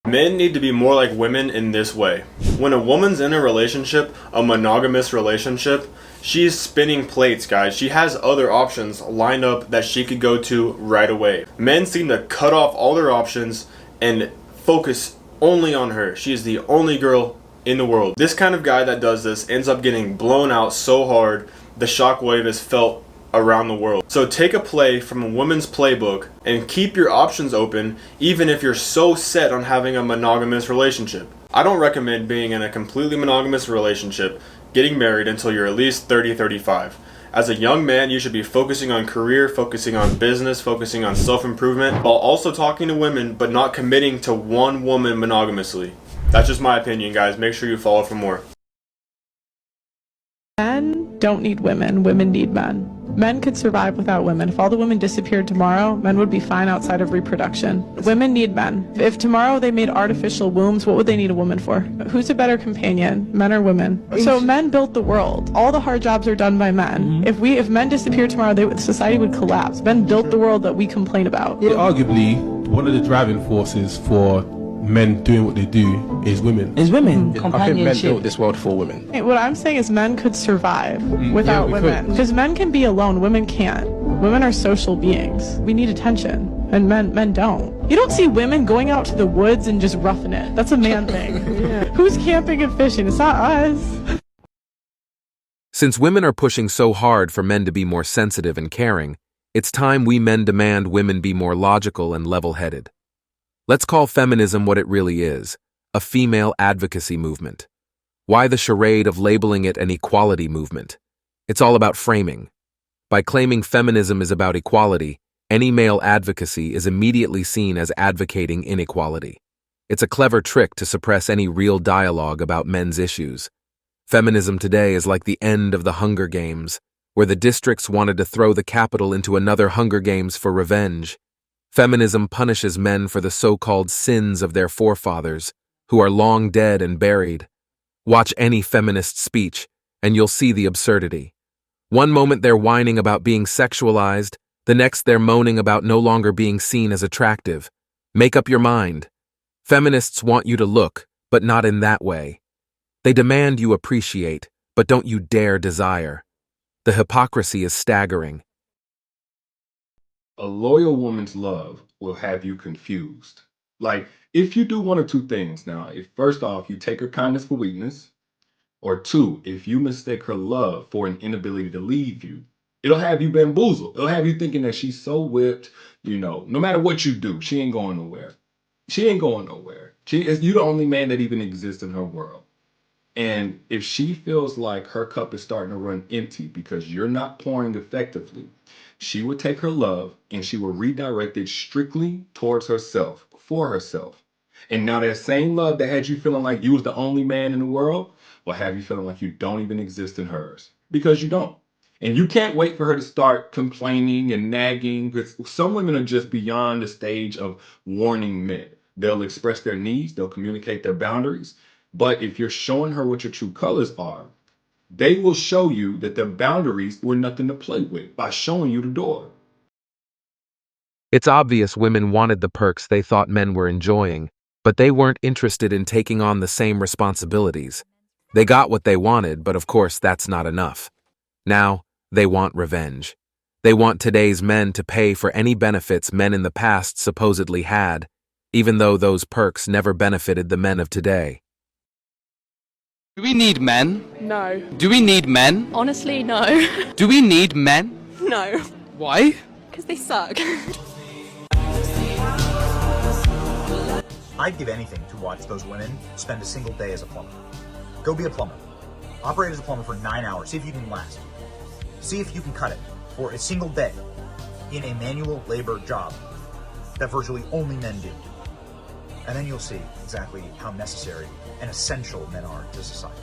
Men need to be more like women in this way. When a woman's in a relationship, a monogamous relationship, she's spinning plates, guys. She has other options lined up that she could go to right away. Men seem to cut off all their options and focus only on her. She is the only girl in the world. This kind of guy that does this ends up getting blown out so hard, the shockwave is felt around the world. So take a play from a woman's playbook and keep your options open, even if you're so set on having a monogamous relationship. I don't recommend being in a completely monogamous relationship, getting married until you're at least 30, 35. As a young man, you should be focusing on career, focusing on business, focusing on self-improvement, while also talking to women, but not committing to one woman monogamously. That's just my opinion, guys. Make sure you follow for more. Men don't need women. Women need men. Men could survive without women. If all the women disappeared tomorrow, men would be fine outside of reproduction. Women need men. If tomorrow they made artificial wombs, what would they need a woman for? Who's a better companion, men or women? So men built the world. All the hard jobs are done by men. If men disappeared tomorrow, society would collapse. Men built the world that we complain about. Yeah, arguably, one of the driving forces for men doing what they do is women. I think men Companionship. built this world for women. What I'm saying is men could survive without women. Because men can be alone, women can't. Women are social beings. We need attention, and men don't. You don't see women going out to the woods and just roughing it. That's a man thing. Who's camping and fishing? It's not us. Since women are pushing so hard for men to be more sensitive and caring, it's time we men demand women be more logical and level-headed. Let's call feminism what it really is, a female advocacy movement. Why the charade of labeling it an equality movement? It's all about framing. By claiming feminism is about equality, any male advocacy is immediately seen as advocating inequality. It's a clever trick to suppress any real dialogue about men's issues. Feminism today is like the end of the Hunger Games, where the districts wanted to throw the capital into another Hunger Games for revenge. Feminism punishes men for the so-called sins of their forefathers, who are long dead and buried. Watch any feminist speech, and you'll see the absurdity. One moment they're whining about being sexualized, the next they're moaning about no longer being seen as attractive. Make up your mind. Feminists want you to look, but not in that way. They demand you appreciate, but don't you dare desire. The hypocrisy is staggering. A loyal woman's love will have you confused. Like, if you do one or two things now, if first off, you take her kindness for weakness, or two, if you mistake her love for an inability to leave you, it'll have you bamboozled. It'll have you thinking that she's so whipped, no matter what you do, she ain't going nowhere. She ain't going nowhere. You're the only man that even exists in her world. And if she feels like her cup is starting to run empty because you're not pouring effectively, she would take her love and she will redirect it strictly towards herself, for herself. And now that same love that had you feeling like you was the only man in the world will have you feeling like you don't even exist in hers, because you don't. And you can't wait for her to start complaining and nagging, because some women are just beyond the stage of warning men. They'll express their needs, they'll communicate their boundaries. But if you're showing her what your true colors are, they will show you that the boundaries were nothing to play with by showing you the door. It's obvious women wanted the perks they thought men were enjoying, but they weren't interested in taking on the same responsibilities. They got what they wanted, but of course that's not enough. Now, they want revenge. They want today's men to pay for any benefits men in the past supposedly had, even though those perks never benefited the men of today. Do we need men? No. Do we need men? Honestly, no. Do we need men? No. Why? Because they suck. I'd give anything to watch those women spend a single day as a plumber. Go be a plumber. Operate as a plumber for 9 hours. See if you can last. See if you can cut it for a single day in a manual labor job that virtually only men do. And then you'll see exactly how necessary and essential men are to society.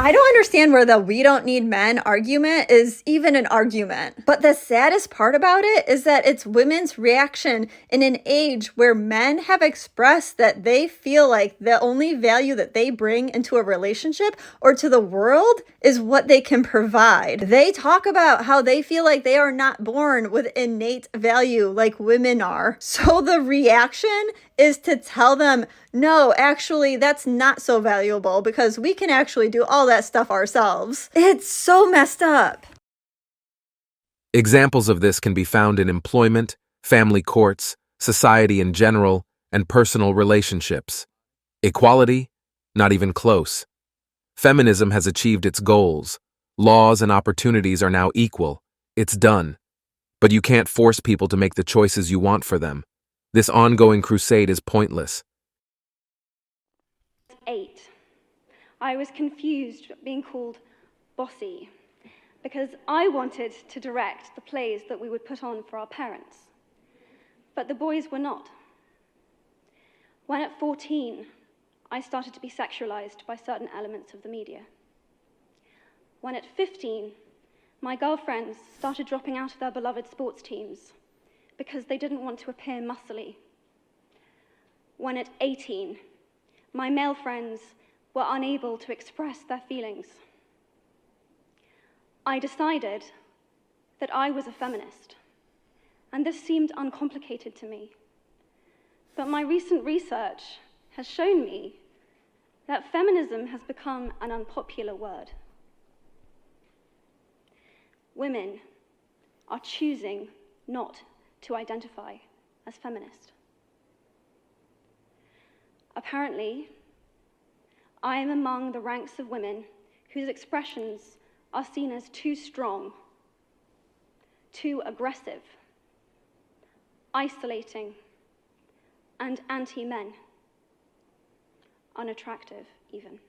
I don't understand where the "we don't need men" argument is even an argument. But the saddest part about it is that it's women's reaction in an age where men have expressed that they feel like the only value that they bring into a relationship or to the world is what they can provide. They talk about how they feel like they are not born with innate value like women are. So the reaction is to tell them, no, actually, that's not so valuable because we can actually do all that stuff ourselves. It's so messed up. Examples of this can be found in employment, family courts, society in general, and personal relationships. Equality? Not even close. Feminism has achieved its goals. Laws and opportunities are now equal. It's done. But you can't force people to make the choices you want for them. This ongoing crusade is pointless. 8. I was confused being called bossy because I wanted to direct the plays that we would put on for our parents, but the boys were not. When at 14, I started to be sexualized by certain elements of the media. When at 15, my girlfriends started dropping out of their beloved sports teams because they didn't want to appear muscly. When at 18, my male friends were unable to express their feelings. I decided that I was a feminist, and this seemed uncomplicated to me. But my recent research has shown me that feminism has become an unpopular word. Women are choosing not to identify as feminist. Apparently, I am among the ranks of women whose expressions are seen as too strong, too aggressive, isolating, and anti-men, unattractive even.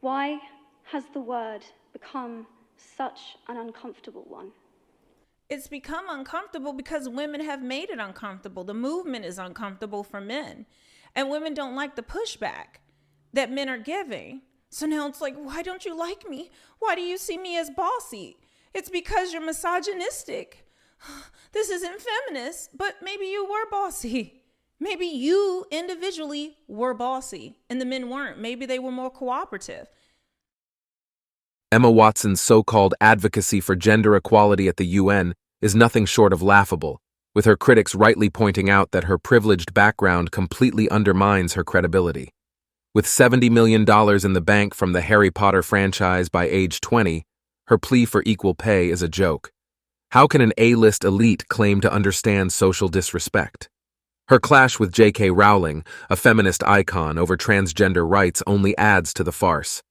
Why has the word become such an uncomfortable one? It's become uncomfortable because women have made it uncomfortable. The movement is uncomfortable for men. And women don't like the pushback that men are giving. So now it's like, why don't you like me? Why do you see me as bossy? It's because you're misogynistic. This isn't feminist, but maybe you were bossy. Maybe you individually were bossy and the men weren't. Maybe they were more cooperative. Emma Watson's so-called advocacy for gender equality at the UN is nothing short of laughable, with her critics rightly pointing out that her privileged background completely undermines her credibility. With $70 million in the bank from the Harry Potter franchise by age 20, her plea for equal pay is a joke. How can an A-list elite claim to understand social disrespect? Her clash with J.K. Rowling, a feminist icon, over transgender rights only adds to the farce.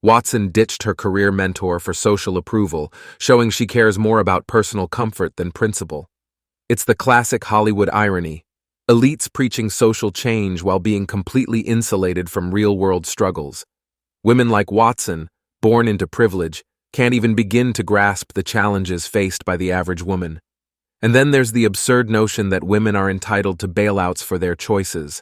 Watson ditched her career mentor for social approval, showing she cares more about personal comfort than principle. It's the classic Hollywood irony. Elites preaching social change while being completely insulated from real-world struggles. Women like Watson, born into privilege, can't even begin to grasp the challenges faced by the average woman. And then there's the absurd notion that women are entitled to bailouts for their choices.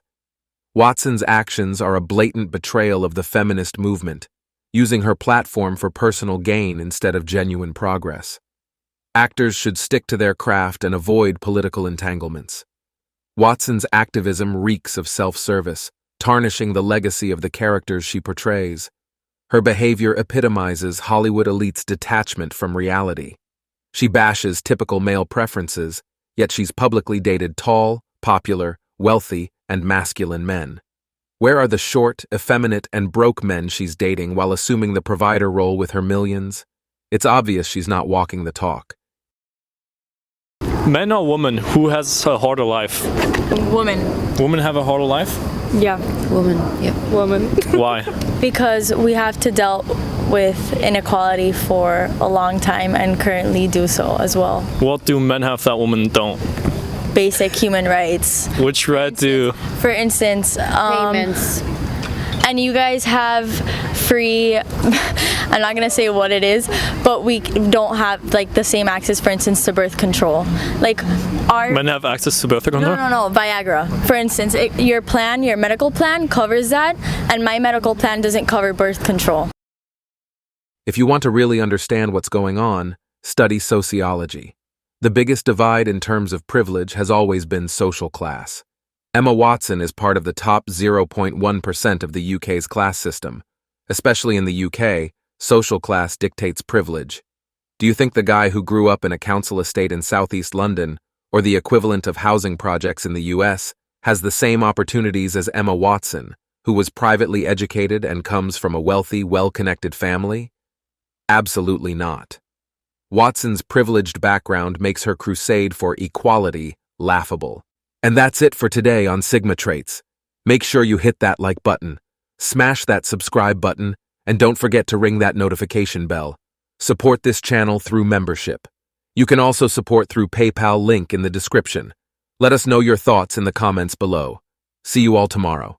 Watson's actions are a blatant betrayal of the feminist movement, using her platform for personal gain instead of genuine progress. Actors should stick to their craft and avoid political entanglements. Watson's activism reeks of self-service, tarnishing the legacy of the characters she portrays. Her behavior epitomizes Hollywood elites' detachment from reality. She bashes typical male preferences, yet she's publicly dated tall, popular, wealthy, and masculine men. Where are the short, effeminate, and broke men she's dating while assuming the provider role with her millions? It's obvious she's not walking the talk. Men or women, who has a harder life? Women. Women have a harder life? Yeah. Woman. Yeah. Woman. Why? Because we have to deal with inequality for a long time and currently do so as well. What do men have that women don't? Basic human rights. Which right do? For instance, payments. and you guys have free, I'm not gonna say what it is, but we don't have like the same access, for instance, to birth control. Like our Men have access to birth control? No, Viagra. For instance, your medical plan covers that, and my medical plan doesn't cover birth control. If you want to really understand what's going on, study sociology. The biggest divide in terms of privilege has always been social class. Emma Watson is part of the top 0.1% of the UK's class system. Especially in the UK, social class dictates privilege. Do you think the guy who grew up in a council estate in southeast London, or the equivalent of housing projects in the US, has the same opportunities as Emma Watson, who was privately educated and comes from a wealthy, well-connected family? Absolutely not. Watson's privileged background makes her crusade for equality laughable. And that's it for today on Sigma Traits. Make sure you hit that like button, smash that subscribe button, and don't forget to ring that notification bell. Support this channel through membership. You can also support through PayPal link in the description. Let us know your thoughts in the comments below. See you all tomorrow.